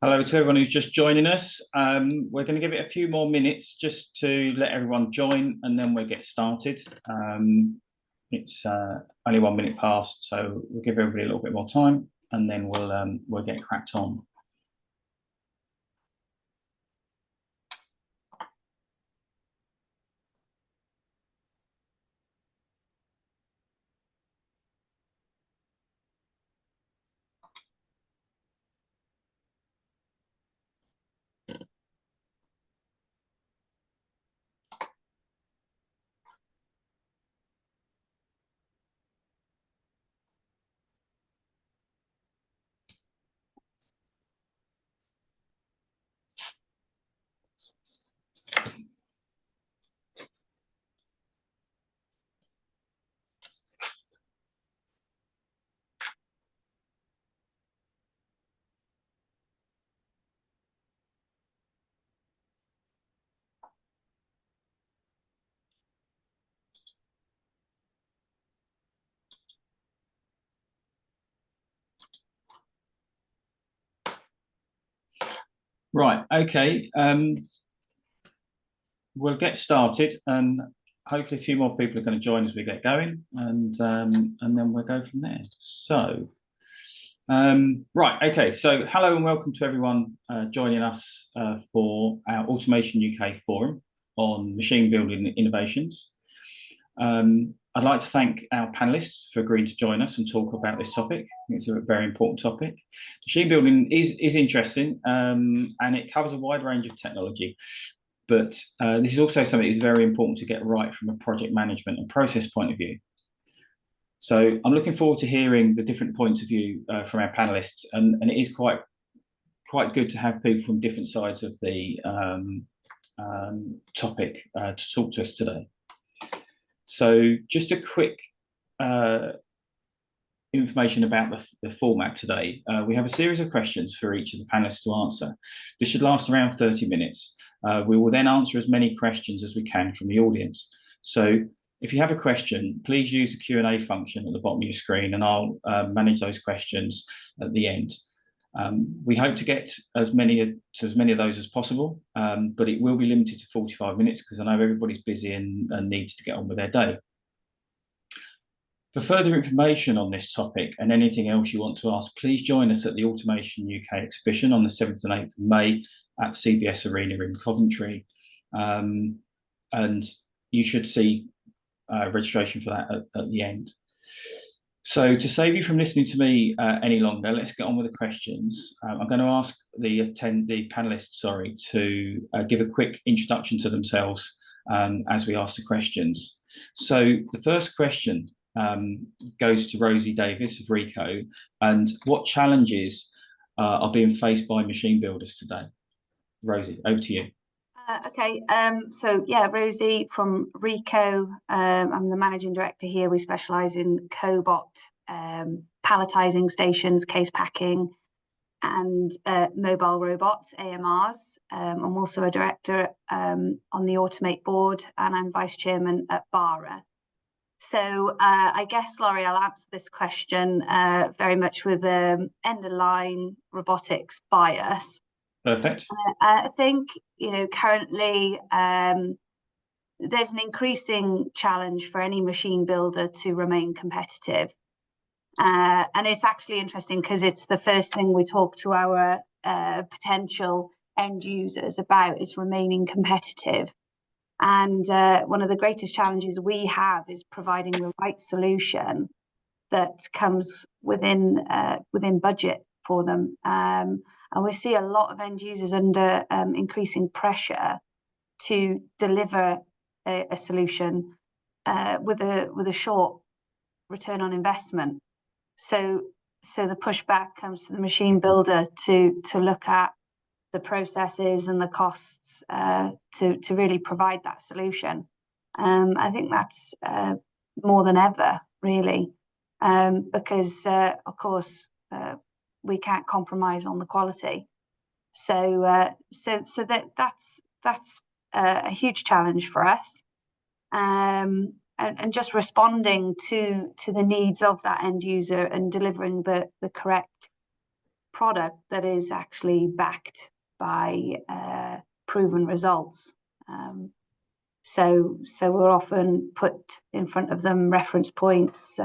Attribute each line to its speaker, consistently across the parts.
Speaker 1: Hello to everyone who's just joining us. We're going to give it a few more minutes just to let everyone join, and then we'll get started. It's only 1 minute past, so we'll give everybody a little bit more time, and then we'll get cracked on. Right, okay. We'll get started, and hopefully a few more people are going to join as we get going, and then we'll go from there. So. Right, okay, so hello and welcome to everyone joining us for our Automation UK Forum on machine building innovations. I'd like to thank our panelists for agreeing to join us and talk about this topic. It's a very important topic. Machine building is interesting, and it covers a wide range of technology, but this is also something that's very important to get right from a project management and process point of view. So I'm looking forward to hearing the different points of view from our panelists, and it is quite good to have people from different sides of the topic to talk to us today. So just a quick information about the format today. We have a series of questions for each of the panelists to answer. This should last around 30 minutes. We will then answer as many questions as we can from the audience. So if you have a question, please use the Q&A function at the bottom of your screen, and I'll manage those questions at the end. We hope to get as many of those as possible, but it will be limited to 45 minutes because I know everybody's busy and needs to get on with their day. For further information on this topic and anything else you want to ask, please join us at the Automation UK exhibition on the 7th and 8th of May at CBS Arena in Coventry. And you should see registration for that at the end. So to save you from listening to me any longer, let's get on with the questions. I'm going to ask the panelists, to give a quick introduction to themselves as we ask the questions. So the first question goes to Rosie Davis of Ricoh, and what challenges are being faced by machine builders today? Rosie, over to you.
Speaker 2: Okay, so yeah, Rosie from Ricoh. I'm the managing director here. We specialise in cobot, palletizing stations, case packing, and mobile robots, AMRs. I'm also a director on the Automate board, and I'm vice chairman at BARA. So I guess, Laurie, I'll answer this question very much with end-of-line robotics bias.
Speaker 1: Perfect.
Speaker 2: I think, currently there's an increasing challenge for any machine builder to remain competitive. And it's actually interesting because it's the first thing we talk to our potential end users about, is remaining competitive. And one of the greatest challenges we have is providing the right solution that comes within budget for them. And we see a lot of end users under increasing pressure to deliver a solution with a short return on investment. So the pushback comes to the machine builder to look at the processes and the costs to really provide that solution. I think that's more than ever, really, because of course we can't compromise on the quality. So that's a huge challenge for us, and just responding to the needs of that end user and delivering the correct product that is actually backed by proven results. So we're often put in front of them reference points,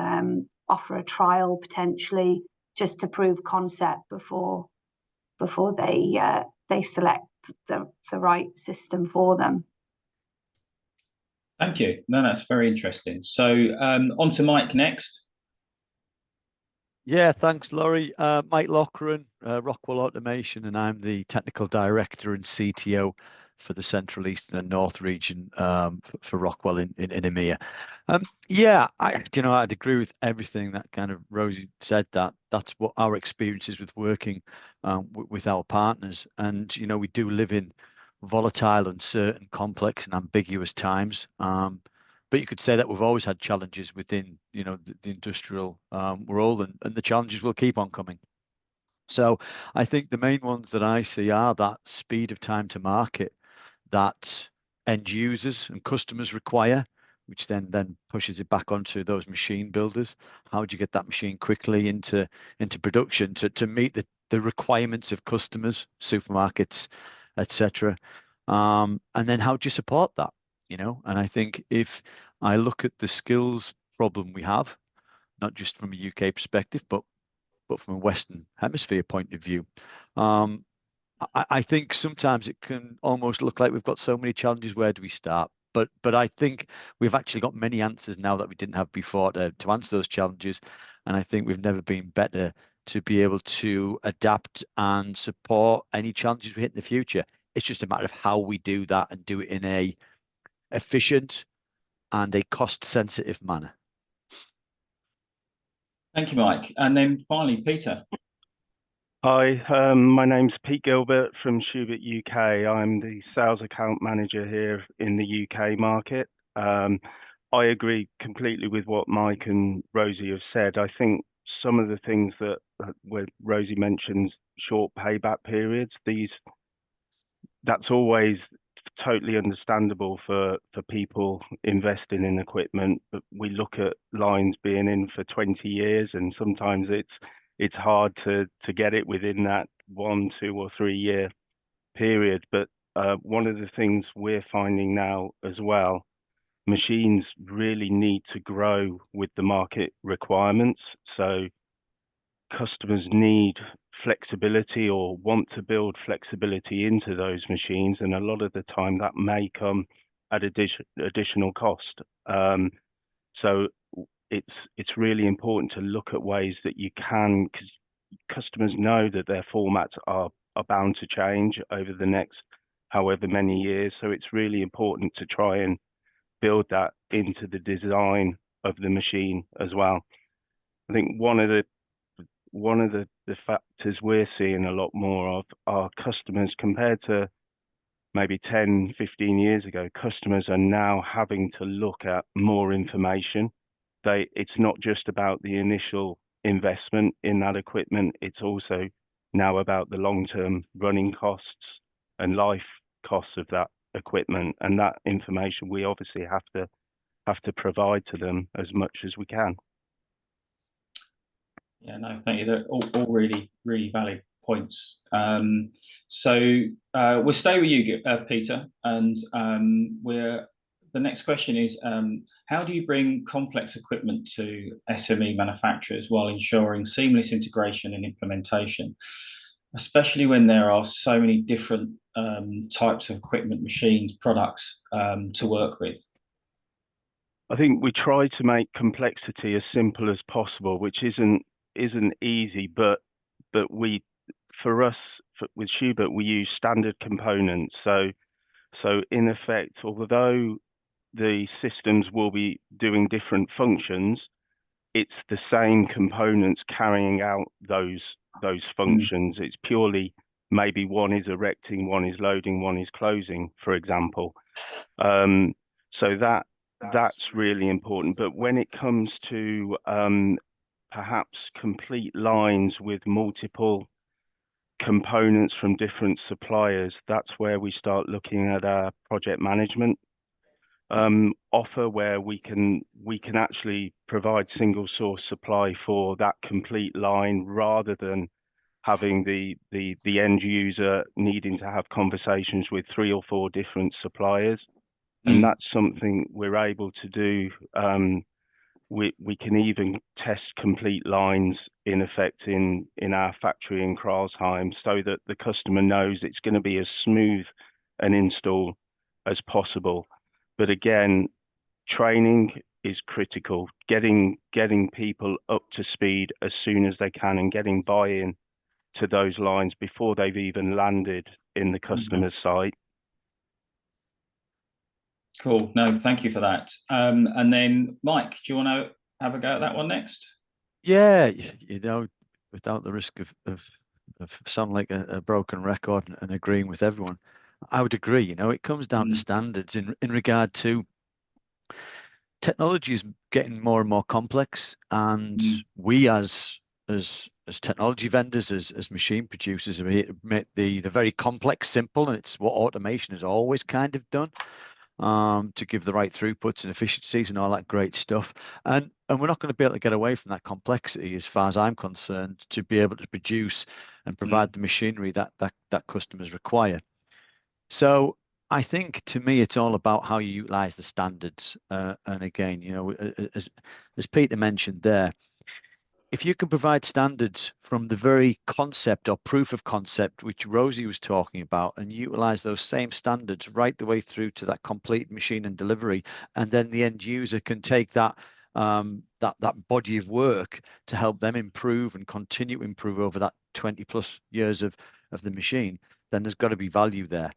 Speaker 2: offer a trial potentially, just to prove concept before they select the right system for them.
Speaker 1: Thank you. No, that's very interesting. So on to Mike next.
Speaker 3: Yeah, thanks, Laurie. Mike Loughran, Rockwell Automation, and I'm the technical director and CTO for the Central, Eastern, and North region for Rockwell in EMEA. Yeah, I'd agree with everything that kind of Rosie said. That's what our experience is with working with our partners, and we do live in volatile, uncertain, complex, and ambiguous times. But you could say that we've always had challenges within, the industrial world, and the challenges will keep on coming. So I think the main ones that I see are that speed of time to market that end users and customers require, which then pushes it back onto those machine builders. How do you get that machine quickly into production to meet the requirements of customers, supermarkets, etc. And then how do you support that? And I think if I look at the skills problem we have, not just from a UK perspective, but from a Western Hemisphere point of view, I think sometimes it can almost look like we've got so many challenges. Where do we start? But I think we've actually got many answers now that we didn't have before to answer those challenges. And I think we've never been better to be able to adapt and support any challenges we hit in the future. It's just a matter of how we do that and do it in a efficient and a cost-sensitive manner.
Speaker 1: Thank you, Mike. And then finally, Peter.
Speaker 4: Hi, my name's Pete Gilbert from Schubert UK. I'm the sales account manager here in the UK market. I agree completely with what Mike and Rosie have said. I think some of the things that where Rosie mentions short payback periods, that's always totally understandable for people investing in equipment. But we look at lines being in for 20 years, and sometimes it's hard to get it within that 1, 2, or 3 year period. But one of the things we're finding now as well, machines really need to grow with the market requirements. So customers need flexibility or want to build flexibility into those machines, and a lot of the time that may come at additional cost. So it's really important to look at ways that you can, because customers know that their formats are bound to change over the next however many years. So it's really important to try and build that into the design of the machine as well. I think one of the factors we're seeing a lot more of are customers, compared to maybe 10, 15 years ago, customers are now having to look at more information. It's not just about the initial investment in that equipment, it's also now about the long-term running costs and life costs of that equipment, and that information we obviously have to provide to them as much as we can.
Speaker 1: Yeah, no, thank you. They're all really, really valid points. So we'll stay with you, Peter, and the next question is, how do you bring complex equipment to SME manufacturers while ensuring seamless integration and implementation, especially when there are so many different types of equipment, machines, products to work with?
Speaker 4: I think we try to make complexity as simple as possible, which isn't easy, but with Schubert we use standard components. So in effect, although the systems will be doing different functions, it's the same components carrying out those functions. It's purely maybe one is erecting, one is loading, one is closing, for example. So that's really important. But when it comes to perhaps complete lines with multiple components from different suppliers, that's where we start looking at our project management offer, where we can actually provide single source supply for that complete line, rather than having the end user needing to have conversations with 3 or 4 different suppliers. And that's something we're able to do. We can even test complete lines in effect in our factory in Kralsheim, so that the customer knows it's going to be as smooth an install as possible. But again, training is critical. Getting people up to speed as soon as they can, and getting buy-in to those lines before they've even landed in the customer's site.
Speaker 1: Cool. No, thank you for that. And then, Mike, do you want to have a go at that one next?
Speaker 3: Yeah, you know, without the risk of sounding like a broken record and agreeing with everyone, I would agree. You know, it comes down to standards in regard to technology is getting more and more complex, and we as technology vendors, as machine producers, are here to make the very complex simple, and it's what automation has always kind of done. To give the right throughputs and efficiencies and all that great stuff. And we're not going to be able to get away from that complexity, as far as I'm concerned, to be able to produce and provide the machinery that customers require. So I think, to me, it's all about how you utilize the standards. And again, you know, as Peter mentioned there, if you can provide standards from the very concept or proof of concept, which Rosie was talking about, and utilize those same standards right the way through to that complete machine and delivery, and then the end user can take that that body of work to help them improve and continue to improve over that 20+ years of the machine, then there's got to be value there.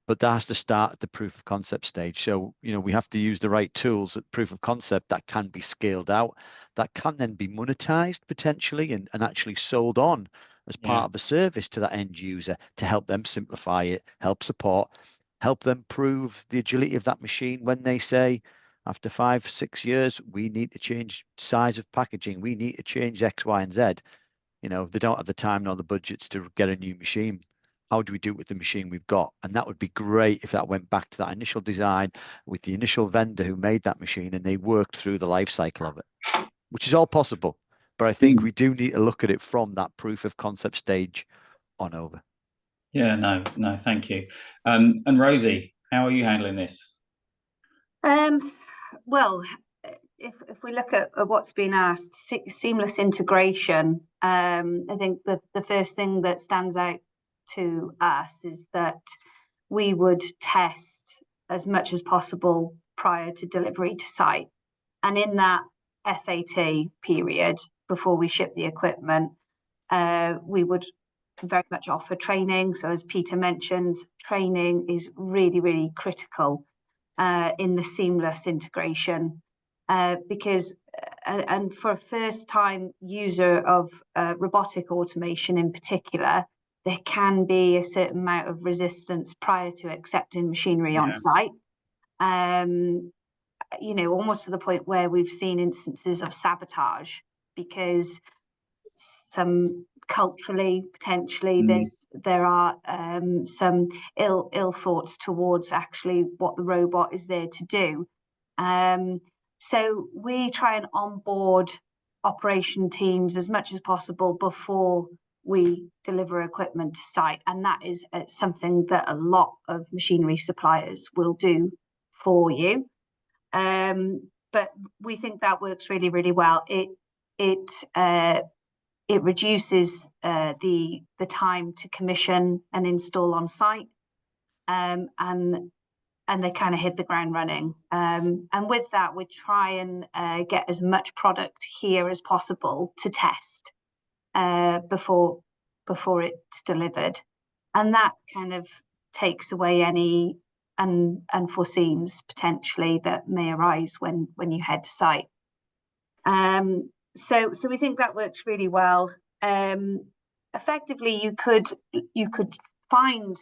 Speaker 3: But that has to start at the proof of concept stage. So, you know, we have to use the right tools at proof of concept that can be scaled out, that can then be monetized potentially and actually sold on as part of a service to that end user to help them simplify it, help support, help them prove the agility of that machine when they say, after 5-6 years, we need to change size of packaging, we need to change X, Y, and Z. You know, they don't have the time nor the budgets to get a new machine. How do we do it with the machine we've got? And that would be great if that went back to that initial design with the initial vendor who made that machine, and they worked through the life cycle of it, which is all possible. But I think we do need to look at it from that proof of concept stage on over.
Speaker 1: Yeah, no, thank you. And Rosie, how are you handling this?
Speaker 2: Well, if we look at what's been asked, seamless integration, I think the first thing that stands out to us is that we would test as much as possible prior to delivery to site. And in that FAT period, before we ship the equipment, we would very much offer training. So as Peter mentioned, training is really, really critical in the seamless integration, because and for a first-time user of robotic automation in particular, there can be a certain amount of resistance prior to accepting machinery on site. You know, almost to the point where we've seen instances of sabotage because some culturally, potentially, there are some ill thoughts towards actually what the robot is there to do. So we try and onboard operation teams as much as possible before we deliver equipment to site, and that is something that a lot of machinery suppliers will do for you. But we think that works really, really well. It reduces the time to commission and install on site, and they kind of hit the ground running. And with that, we try and get as much product here as possible to test before it's delivered, and that kind of takes away any unforeseens potentially that may arise when you head to site. So we think that works really well. Effectively, you could find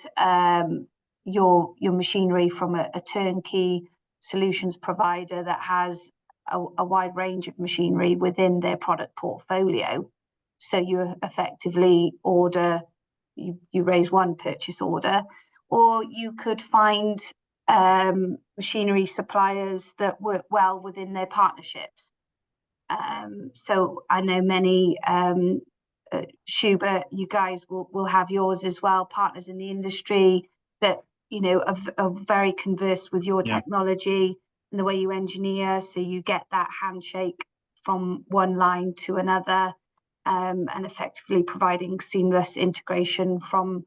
Speaker 2: your machinery from a turnkey solutions provider that has a wide range of machinery within their product portfolio. So you effectively order, you raise one purchase order, or you could find machinery suppliers that work well within their partnerships. So I know many Schubert, you guys will have yours as well, partners in the industry that, you know, are very conversed with your technology and the way you engineer, so you get that handshake from one line to another, and effectively providing seamless integration from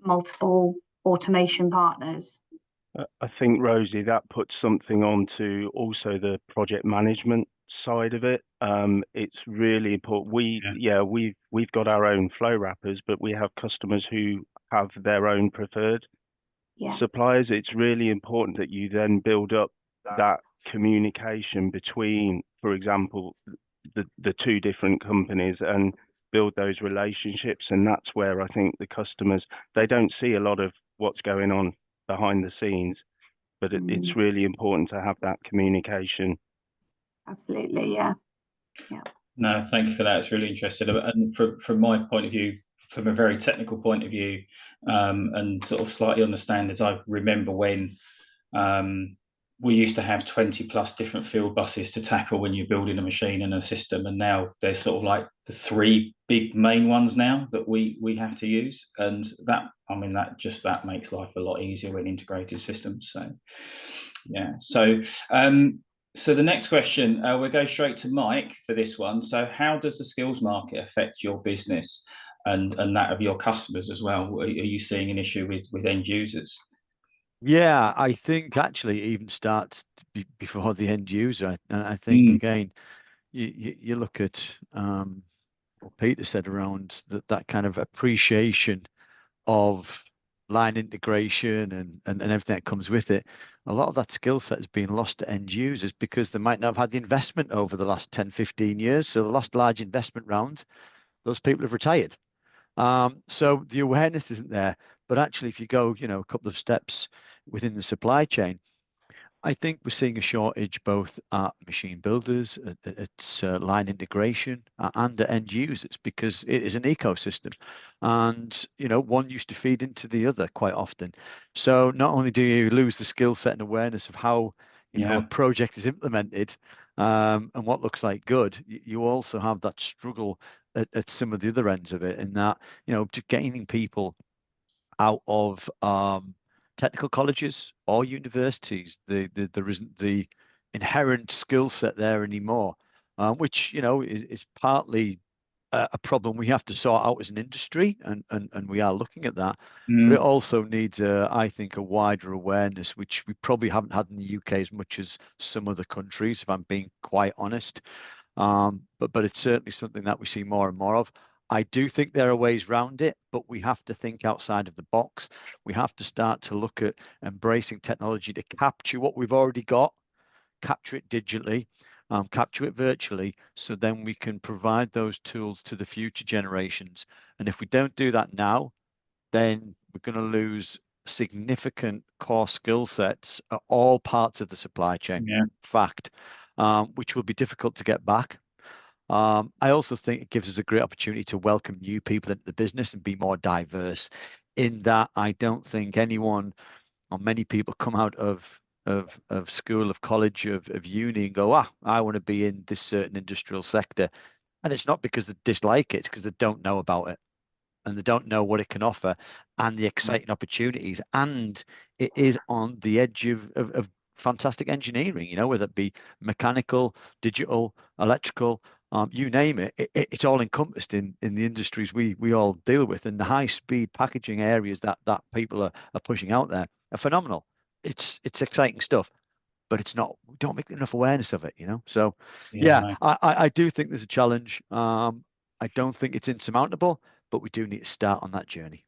Speaker 2: multiple automation partners.
Speaker 4: I think, Rosie, that puts something on to also the project management side of it. It's really important. We've got our own flow wrappers, but we have customers who have their own preferred suppliers. It's really important that you then build up that communication between, for example, the two different companies, and build those relationships. And that's where I think the customers, they don't see a lot of what's going on behind the scenes, but it's really important to have that communication.
Speaker 2: Absolutely, yeah.
Speaker 1: No, thank you for that. It's really interesting. And from my point of view, from a very technical point of view, and sort of slightly on the standards, I remember when we used to have 20 plus different field buses to tackle when you're building a machine and a system, and now there's sort of like the 3 big main ones now that we have to use, and that, I mean, that makes life a lot easier in integrated systems. So yeah, so the next question, we'll go straight to Mike for this one. So how does the skills market affect your business and that of your customers as well? Are you seeing an issue with end users?
Speaker 3: Yeah, I think actually it even starts before the end user. And I think, again, you look at what Peter said around that kind of appreciation of line integration and everything that comes with it. A lot of that skill set has been lost to end users because they might not have had the investment over the last 10, 15 years. So the last large investment round, those people have retired. So the awareness isn't there. But actually, if you go, a couple of steps within the supply chain, I think we're seeing a shortage both at machine builders, at line integration, and at end users, because it is an ecosystem, and one used to feed into the other quite often. So not only do you lose the skill set and awareness of how a project is implemented, and what looks like good, you also have that struggle at some of the other ends of it, in that to gaining people out of technical colleges or universities, there isn't the inherent skill set there anymore, which is partly a problem we have to sort out as an industry, and we are looking at that. But it also needs, I think, a wider awareness, which we probably haven't had in the UK as much as some other countries, if I'm being quite honest. But it's certainly something that we see more and more of. I do think there are ways around it, but we have to think outside of the box. We have to start to look at embracing technology to capture what we've already got, capture it digitally, capture it virtually, so then we can provide those tools to the future generations. And if we don't do that now, then we're going to lose significant core skill sets at all parts of the supply chain. Fact, which will be difficult to get back. I also think it gives us a great opportunity to welcome new people into the business and be more diverse, in that I don't think anyone or many people come out of school, of college, of uni and go, I want to be in this certain industrial sector. And it's not because they dislike it, it's because they don't know about it, and they don't know what it can offer and the exciting opportunities. And it is on the edge of fantastic engineering, whether it be mechanical, digital, electrical, you name it, it's all encompassed in the industries we all deal with. And the high speed packaging areas that people are pushing out there are phenomenal. It's exciting stuff, but it's not, we don't make enough awareness of it, So I do think there's a challenge. I don't think it's insurmountable, but we do need to start on that journey.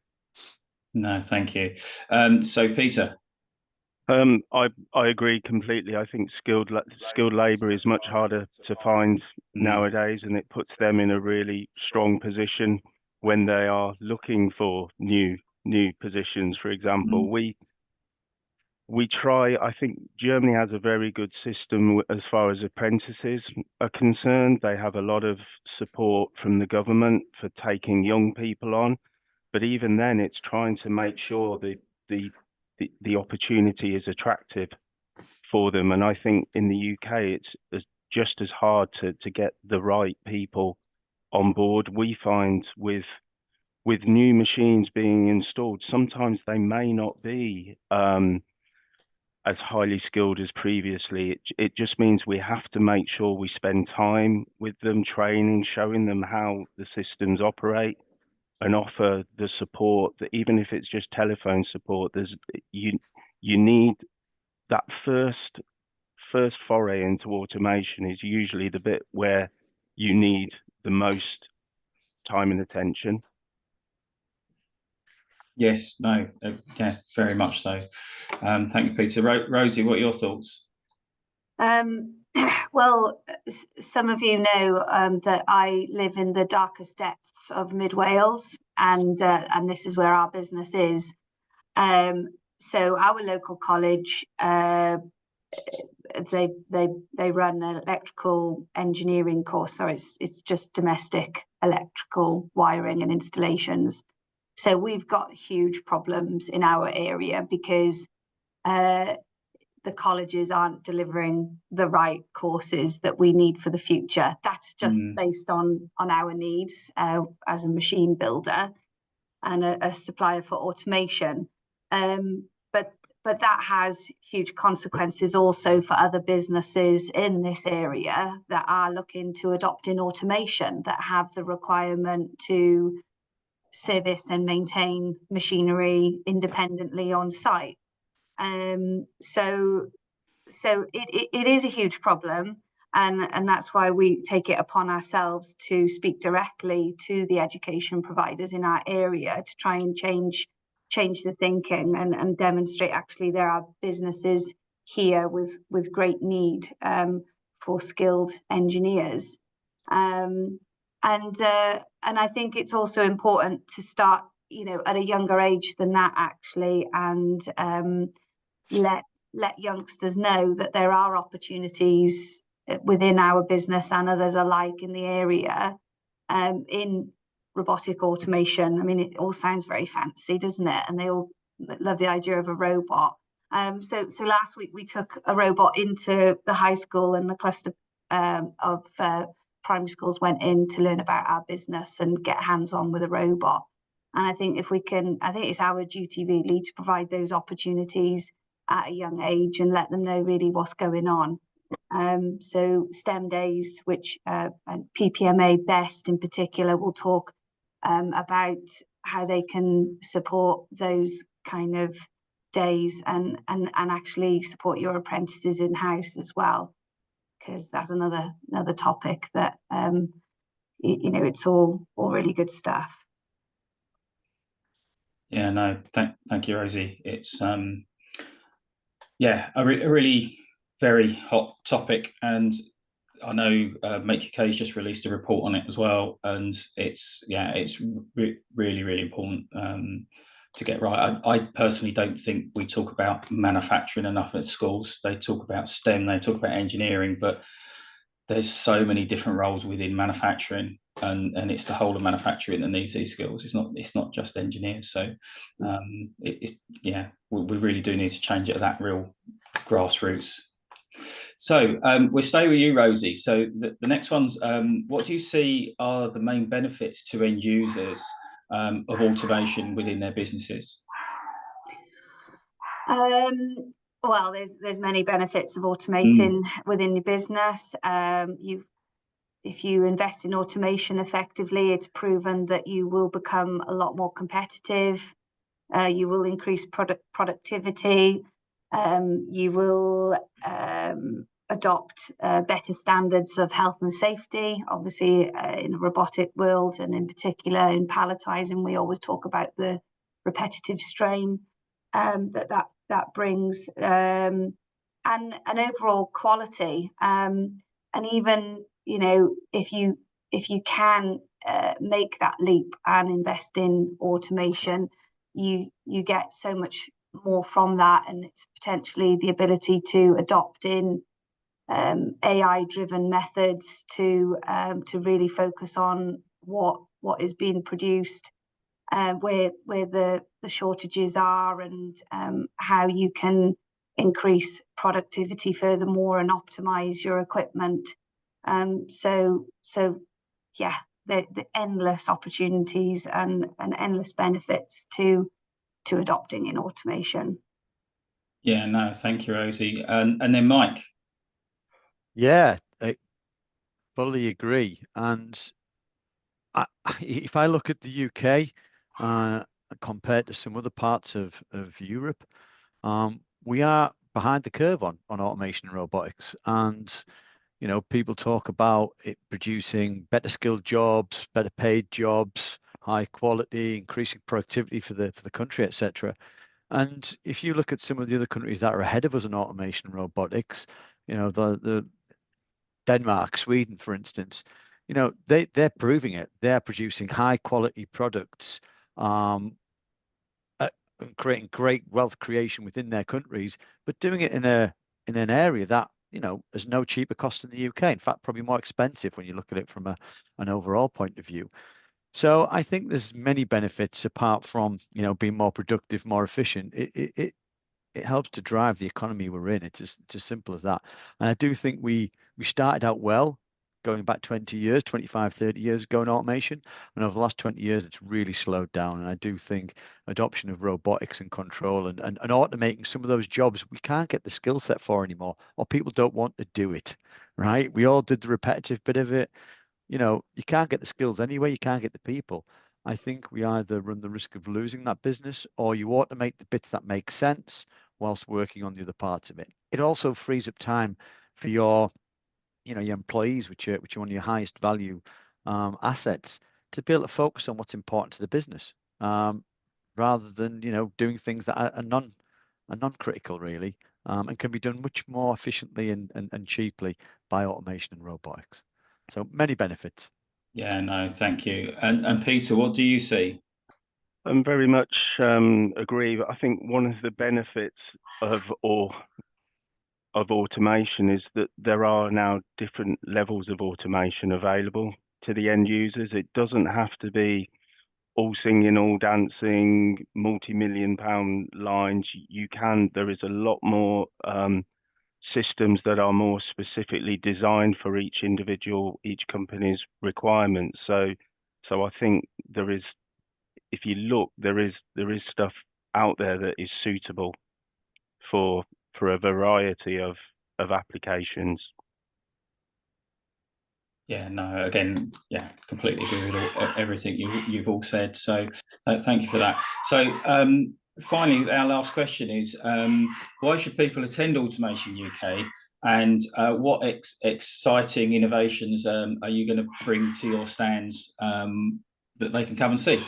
Speaker 1: No, thank you. So Peter.
Speaker 4: I agree completely. I think skilled labor is much harder to find nowadays, and it puts them in a really strong position when they are looking for new positions. For example, we try. I think Germany has a very good system as far as apprentices are concerned. They have a lot of support from the government for taking young people on, but even then, it's trying to make sure that the opportunity is attractive for them. And I think in the UK, it's just as hard to get the right people on board. We find with new machines being installed, sometimes they may not be as highly skilled as previously. It just means we have to make sure we spend time with them, training, showing them how the systems operate, and offer the support that, even if it's just telephone support, you need that first foray into automation is usually the bit where you need the most time and attention.
Speaker 1: Yes, no, yeah, very much so. Thank you, Peter. Rosie, what are your thoughts?
Speaker 2: Well, some of you know that I live in the darkest depths of Mid Wales, and this is where our business is. So our local college, they run an electrical engineering course, so it's just domestic electrical wiring and installations. So we've got huge problems in our area because the colleges aren't delivering the right courses that we need for the future. That's just based on our needs as a machine builder and a supplier for automation. But that has huge consequences also for other businesses in this area that are looking to adopt in automation, that have the requirement to service and maintain machinery independently on site. So it is a huge problem, and that's why we take it upon ourselves to speak directly to the education providers in our area to try and change the thinking and demonstrate actually there are businesses here with great need for skilled engineers. And I think it's also important to start, at a younger age than that actually, and let youngsters know that there are opportunities within our business and others alike in the area in robotic automation. I mean, it all sounds very fancy, doesn't it? And they all love the idea of a robot. So last week we took a robot into the high school, and the cluster of primary schools went in to learn about our business and get hands-on with a robot. And I think I think it's our duty really to provide those opportunities at a young age and let them know really what's going on. So STEM days, which and PPMA Best in particular will talk about how they can support those kind of days and actually support your apprentices in-house as well, because that's another topic that it's all really good stuff.
Speaker 1: Yeah, no, thank you, Rosie. It's yeah, a really very hot topic, and I know Make UK's just released a report on it as well, and it's really important to get right. I personally don't think we talk about manufacturing enough at schools. They talk about STEM, they talk about engineering, but there's so many different roles within manufacturing, and it's the whole of manufacturing that needs these skills. It's not just engineers. So we really do need to change it at that real grassroots. So we'll stay with you, Rosie. So the next one's what do you see are the main benefits to end users of automation within their businesses?
Speaker 2: Well, there's many benefits of automating within your business. If you invest in automation effectively, it's proven that you will become a lot more competitive. You will increase productivity. You will adopt better standards of health and safety. Obviously, in the robotic world, and in particular in palletizing, we always talk about the repetitive strain that brings, and overall quality. And even if you can make that leap and invest in automation, you get so much more from that, and it's potentially the ability to adopt in AI-driven methods to really focus on what is being produced, where the shortages are, and how you can increase productivity furthermore and optimize your equipment. So yeah, the endless opportunities and endless benefits to adopting in automation.
Speaker 1: Yeah, no, thank you, Rosie. And then Mike.
Speaker 3: Yeah, I fully agree. And if I look at the UK compared to some other parts of Europe, we are behind the curve on automation and robotics. And you know, people talk about it producing better skilled jobs, better paid jobs, high quality, increasing productivity for the country, etc. And if you look at some of the other countries that are ahead of us in automation and robotics, you know, the Denmark, Sweden, for instance, you know, they're proving it. They're producing high quality products, and creating great wealth creation within their countries, but doing it in an area that, you know, has no cheaper cost in the UK. In fact, probably more expensive when you look at it from an overall point of view. So I think there's many benefits apart from, you know, being more productive, more efficient. It helps to drive the economy we're in. It's as simple as that. And I do think we started out well, going back 20 years, 25, 30 years ago in automation. And over the last 20 years, it's really slowed down. And I do think adoption of robotics and control and automating some of those jobs we can't get the skill set for anymore, or people don't want to do it, right? We all did the repetitive bit of it. You know, you can't get the skills anyway, you can't get the people. I think we either run the risk of losing that business, or you automate the bits that make sense whilst working on the other parts of it. It also frees up time for your, you know, your employees, which are one of your highest value assets, to be able to focus on what's important to the business, rather than, you know, doing things that are non-critical really, and can be done much more efficiently and cheaply by automation and robotics. So many benefits.
Speaker 1: Yeah, no, thank you. And Peter, what do you see?
Speaker 4: I very much agree. I think one of the benefits of automation is that there are now different levels of automation available to the end users. It doesn't have to be all singing, all dancing, multi-million-pound lines. There is a lot more systems that are more specifically designed for each company's requirements. So I think there is, if you look, there is stuff out there that is suitable for a variety of applications.
Speaker 1: Yeah, no, again, yeah, completely agree with everything you've all said. So thank you for that. So finally, our last question is, why should people attend Automation UK? And what exciting innovations are you going to bring to your stands that they can come and see?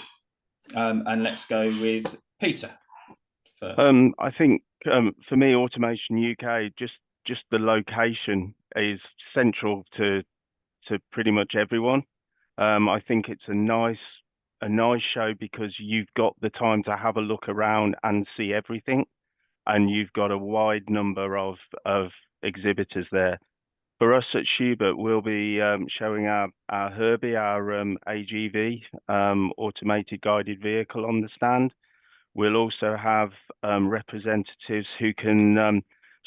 Speaker 1: And let's go with Peter.
Speaker 4: I think for me, Automation UK, just the location is central to pretty much everyone. I think it's a nice show because you've got the time to have a look around and see everything, and you've got a wide number of exhibitors there. For us at Schubert, we'll be showing our Herbie, our AGV, automated guided vehicle, on the stand. We'll also have representatives who can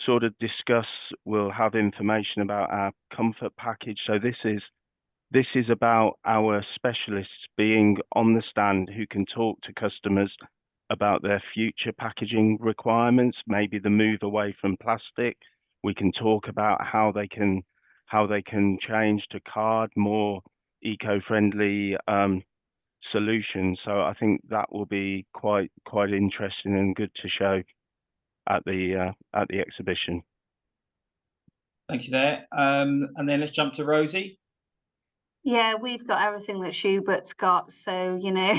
Speaker 4: sort of discuss. We'll have information about our comfort package. So this is about our specialists being on the stand who can talk to customers about their future packaging requirements, maybe the move away from plastic. We can talk about how they can change to card, more eco-friendly solutions. So I think that will be quite interesting and good to show at the exhibition.
Speaker 2: Thank you there.
Speaker 1: And then let's jump to Rosie.
Speaker 2: Yeah, we've got everything that Schubert's got, so you know.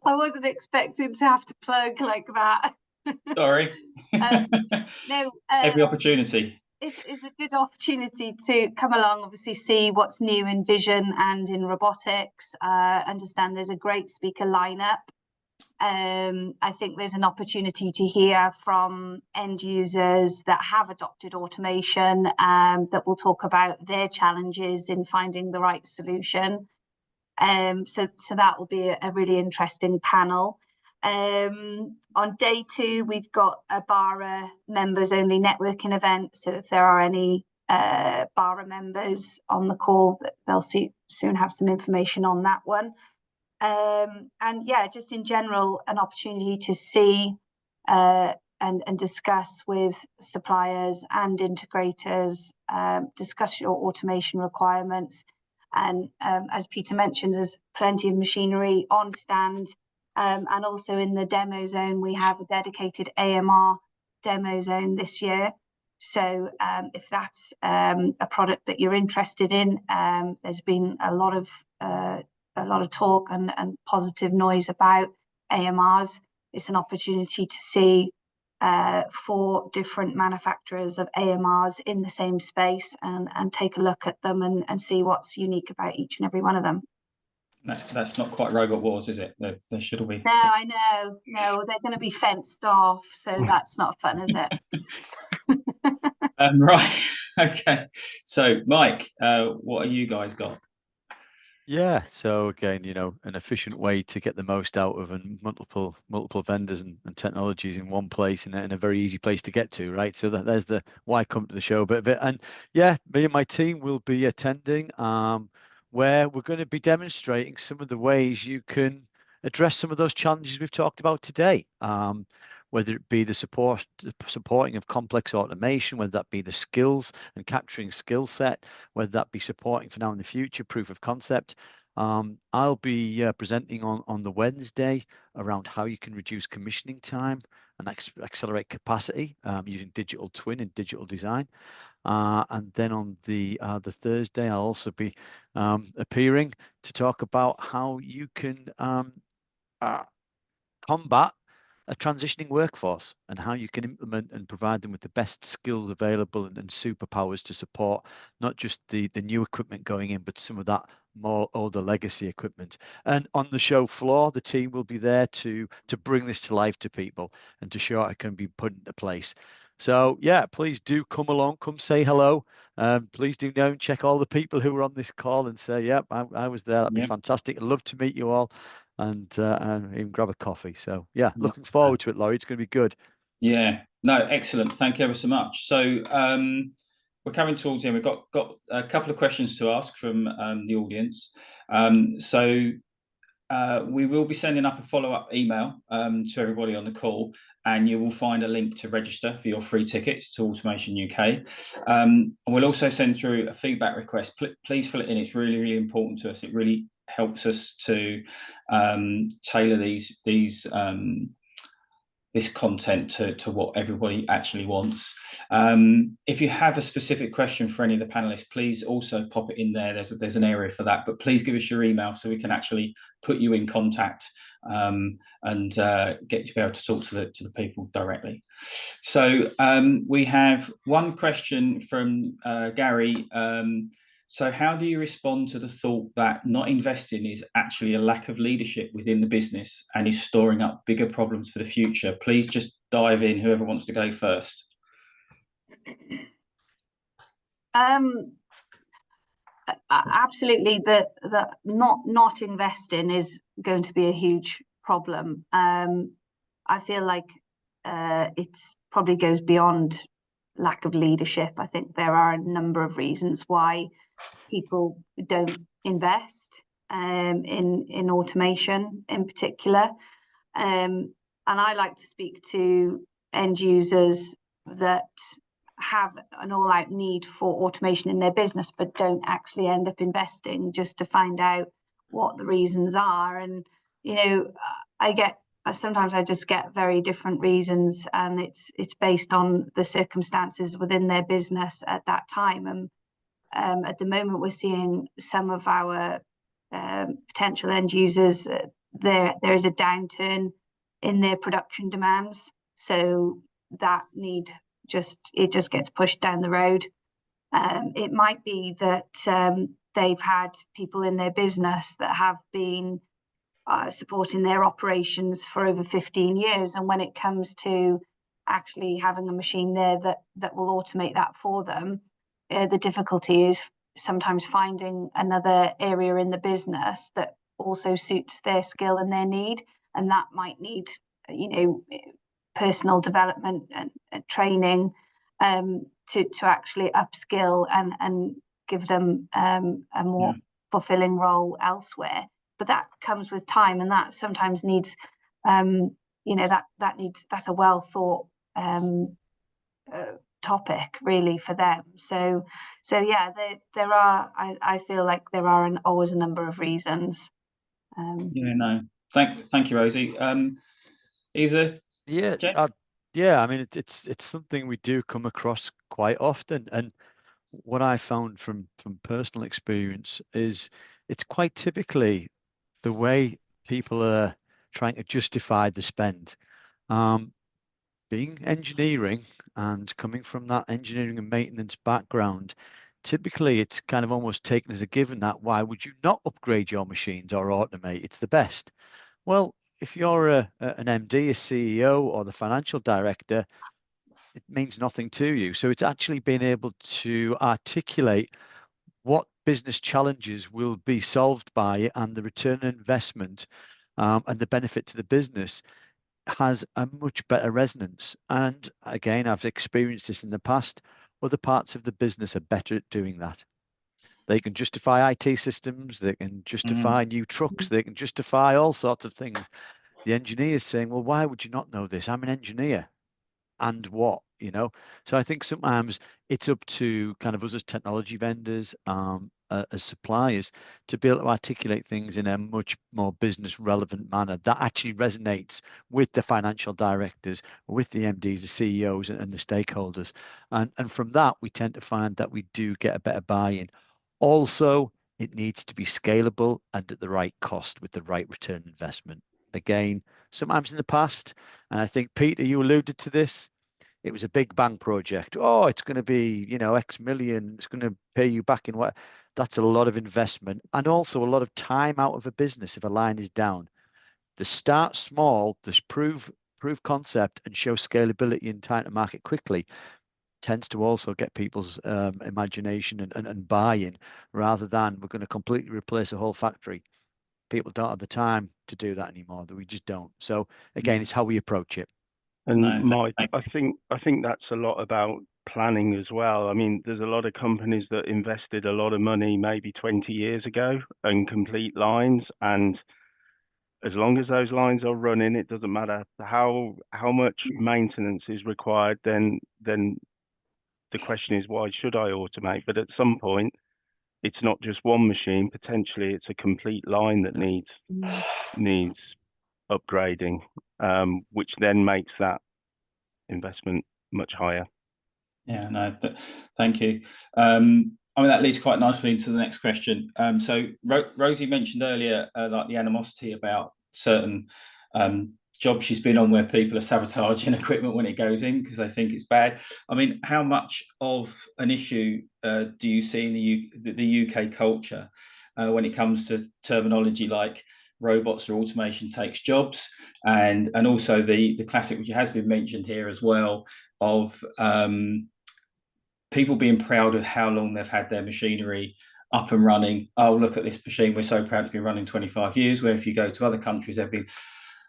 Speaker 2: I wasn't expecting to have to plug like that.
Speaker 1: Sorry.
Speaker 2: No,
Speaker 1: every opportunity.
Speaker 2: It's a good opportunity to come along, obviously see what's new in vision and in robotics, understand there's a great speaker lineup. I think there's an opportunity to hear from end users that have adopted automation, that will talk about their challenges in finding the right solution. So that will be a really interesting panel. On day 2, we've got a BARA members only networking event. So if there are any BARA members on the call, that they'll soon have some information on that one. And yeah, just in general, an opportunity to see and discuss with suppliers and integrators, discuss your automation requirements. And as Peter mentions, there's plenty of machinery on stand. And also in the demo zone, we have a dedicated AMR demo zone this year. So if that's a product that you're interested in, there's been a lot of talk and positive noise about AMRs. It's an opportunity to see 4 different manufacturers of AMRs in the same space and take a look at them and see what's unique about each and every one of them.
Speaker 1: That's not quite Robot Wars, is it? There should all be.
Speaker 2: No, I know. No, they're going to be fenced off, so that's not fun, is it?
Speaker 1: Right. Okay. So, Mike, what have you guys got?
Speaker 3: Yeah, so again, an efficient way to get the most out of and multiple vendors and technologies in one place and a very easy place to get to, right? So there's the why come to the show bit of it. And yeah, me and my team will be attending, where we're going to be demonstrating some of the ways you can address some of those challenges we've talked about today. Whether it be the supporting of complex automation, whether that be the skills and capturing skill set, whether that be supporting for now and the future proof of concept. I'll be presenting on the Wednesday around how you can reduce commissioning time and accelerate capacity using digital twin and digital design. And then on the Thursday, I'll also be appearing to talk about how you can combat a transitioning workforce and how you can implement and provide them with the best skills available and superpowers to support not just the new equipment going in, but some of that more older legacy equipment. And on the show floor, the team will be there to bring this to life to people and to show how it can be put into place. So yeah, please do come along, come say hello. Please do know and check all the people who were on this call and say, yep, I was there. That'd be fantastic. I'd love to meet you all. And even grab a coffee. So yeah, looking forward to it, Laurie. It's going to be good.
Speaker 1: Yeah, no, excellent. Thank you ever so much. So we're coming towards the end. We've got a couple of questions to ask from the audience. We will be sending up a follow-up email to everybody on the call, and you will find a link to register for your free tickets to Automation UK. And we'll also send through a feedback request. Please fill it in. It's really, really important to us. It really helps us to tailor this content to what everybody actually wants. If you have a specific question for any of the panelists, please also pop it in there. There's an area for that, but please give us your email so we can actually put you in contact and get you to be able to talk to the people directly. So we have one question from Gary. So how do you respond to the thought that not investing is actually a lack of leadership within the business and is storing up bigger problems for the future? Please just dive in, whoever wants to go first.
Speaker 2: Absolutely, the not investing is going to be a huge problem. I feel like it probably goes beyond lack of leadership. I think there are a number of reasons why people don't invest in automation in particular. And I like to speak to end users that have an all-out need for automation in their business, but don't actually end up investing, just to find out what the reasons are. And, sometimes I just get very different reasons, and it's based on the circumstances within their business at that time. And at the moment, we're seeing some of our potential end users, there is a downturn in their production demands, so that need just gets pushed down the road. It might be that they've had people in their business that have been supporting their operations for over 15 years, and when it comes to actually having a machine there that will automate that for them, the difficulty is sometimes finding another area in the business that also suits their skill and their need, and that might need personal development and training. to actually upskill and give them a more fulfilling role elsewhere. But that comes with time, and that sometimes needs, that's a well thought topic really for them. So yeah, there are. I feel like there are always a number of reasons.
Speaker 1: Thank you, Rosie. Either.
Speaker 3: Yeah, I mean, it's something we do come across quite often, and what I found from personal experience is it's quite typically the way people are trying to justify the spend. Being engineering and coming from that engineering and maintenance background, typically it's kind of almost taken as a given that why would you not upgrade your machines or automate? It's the best. Well, if you're an MD, a CEO, or the financial director, it means nothing to you. So it's actually being able to articulate what business challenges will be solved by it, and the return on investment and the benefit to the business has a much better resonance. And again, I've experienced this in the past. Other parts of the business are better at doing that. They can justify IT systems, they can justify new trucks, they can justify all sorts of things. The engineer is saying, well, why would you not know this? I'm an engineer. And what, So I think sometimes it's up to kind of us as technology vendors, as suppliers, to be able to articulate things in a much more business relevant manner that actually resonates with the financial directors, with the MDs, the CEOs, and the stakeholders. And from that, we tend to find that we do get a better buy-in. Also, it needs to be scalable and at the right cost with the right return investment. Again, sometimes in the past, and I think, Peter, you alluded to this, it was a big bang project. Oh, it's going to be, X million. It's going to pay you back in what? That's a lot of investment and also a lot of time out of a business if a line is down. The start small, this prove concept and show scalability and time to market quickly tends to also get people's imagination and buy-in, rather than we're going to completely replace a whole factory. People don't have the time to do that anymore. We just don't. So again, it's how we approach it.
Speaker 4: And Mike, I think that's a lot about planning as well. I mean, there's a lot of companies that invested a lot of money maybe 20 years ago and complete lines, and as long as those lines are running, it doesn't matter how much maintenance is required. Then the question is, why should I automate? But at some point, it's not just one machine. Potentially, it's a complete line that needs upgrading, which then makes that investment much higher.
Speaker 1: Yeah, no, thank you. I mean, that leads quite nicely into the next question. So Rosie mentioned earlier, like the animosity about certain jobs she's been on where people are sabotaging equipment when it goes in because they think it's bad. I mean, how much of an issue do you see in the UK culture when it comes to terminology like robots or automation takes jobs, and also the classic, which has been mentioned here as well, of people being proud of how long they've had their machinery up and running. Oh, look at this machine, we're so proud to be running 25 years. Where if you go to other countries, they've been,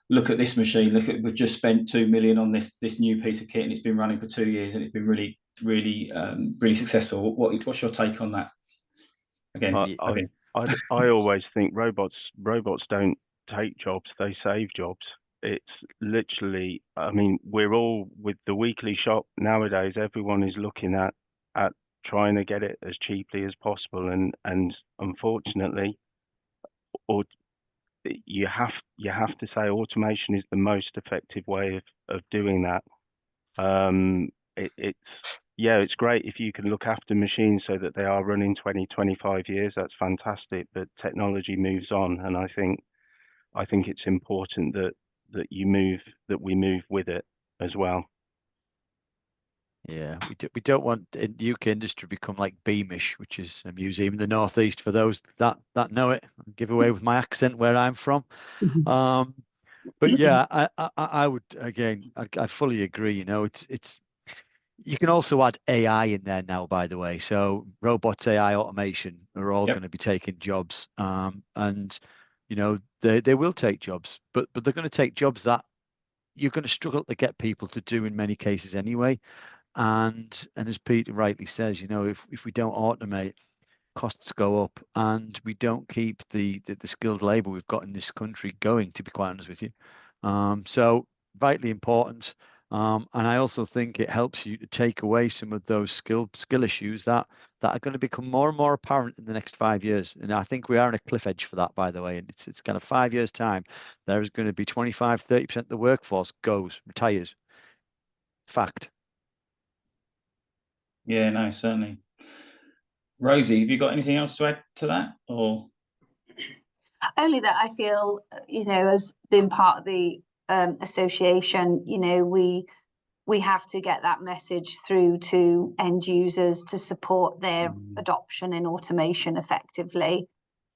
Speaker 1: look at this machine, we've just spent 2 million on this new piece of kit and it's been running for 2 years and it's been really successful. What's your take on that? Again,
Speaker 4: I always think robots don't take jobs, they save jobs. It's literally, I mean, we're all, with the weekly shop nowadays, everyone is looking at trying to get it as cheaply as possible, and unfortunately, or you have to say automation is the most effective way of doing that. It's great if you can look after machines so that they are running 20-25 years. That's fantastic, but technology moves on, and I think it's important that we move with it as well.
Speaker 3: Yeah, we don't want in UK industry to become like Beamish, which is a museum in the northeast for those that know it. I'll give away with my accent where I'm from. But yeah, I would, again, I fully agree. It's you can also add AI in there now, by the way. So robots, AI, automation are all going to be taking jobs, and they will take jobs, but they're going to take jobs that you're going to struggle to get people to do in many cases anyway. and as Peter rightly says, you know, if we don't automate, costs go up, and we don't keep the skilled labour we've got in this country going, to be quite honest with you. So vitally important. And I also think it helps you to take away some of those skill issues that are going to become more and more apparent in the next 5 years. And I think we are on a cliff edge for that, by the way. And it's kind of 5 years' time, there is going to be 25-30% of the workforce retires. Fact.
Speaker 1: Yeah, no, certainly. Rosie, have you got anything else to add to that, or?
Speaker 2: Only that I feel, you know, as being part of the association, you know, we have to get that message through to end users to support their adoption in automation effectively.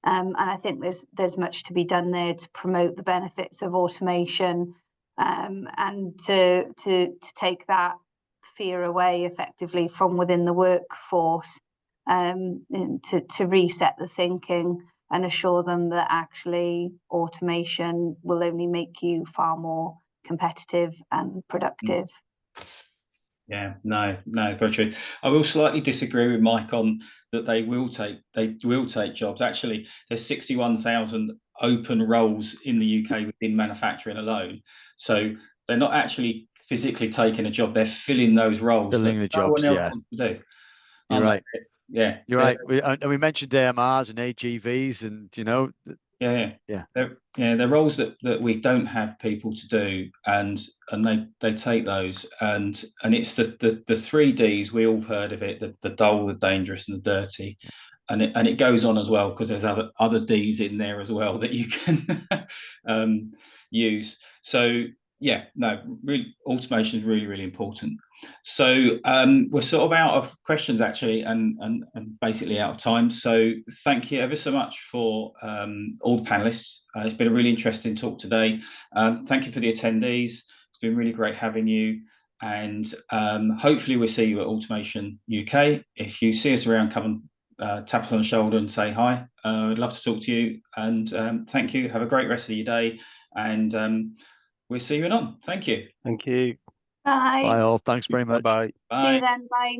Speaker 2: And I think there's much to be done there to promote the benefits of automation, and to take that fear away effectively from within the workforce, and to reset the thinking and assure them that actually automation will only make you far more competitive and productive.
Speaker 1: Yeah, no, very true. I will slightly disagree with Mike on that they will take jobs. Actually, there's 61,000 open roles in the UK within manufacturing alone. So they're not actually physically taking a job, they're filling those roles.
Speaker 3: Filling the jobs,
Speaker 1: no one else
Speaker 3: yeah.
Speaker 1: wants to do.
Speaker 3: You're right.
Speaker 1: Yeah.
Speaker 3: You're right. We mentioned AMRs and AGVs, and you know.
Speaker 1: Yeah. They're roles that we don't have people to do, and they take those, and it's the 3 Ds. We all heard of it: the dull, the dangerous, and the dirty, and it goes on as well, because there's other Ds in there as well that you can use. So yeah, no, really, automation is really, really important. So we're sort of out of questions actually, and basically out of time. So thank you ever so much for all the panelists. It's been a really interesting talk today. Thank you for the attendees. It's been really great having you, and hopefully we'll see you at Automation UK. If you see us around, come and tap us on the shoulder and say hi. I'd love to talk to you, and thank you. Have a great rest of your day, and we'll see you on. Thank you.
Speaker 4: Thank you.
Speaker 2: Bye.
Speaker 3: Bye all. Thanks very much.
Speaker 4: Bye-bye.
Speaker 1: Bye.
Speaker 2: See you then. Bye.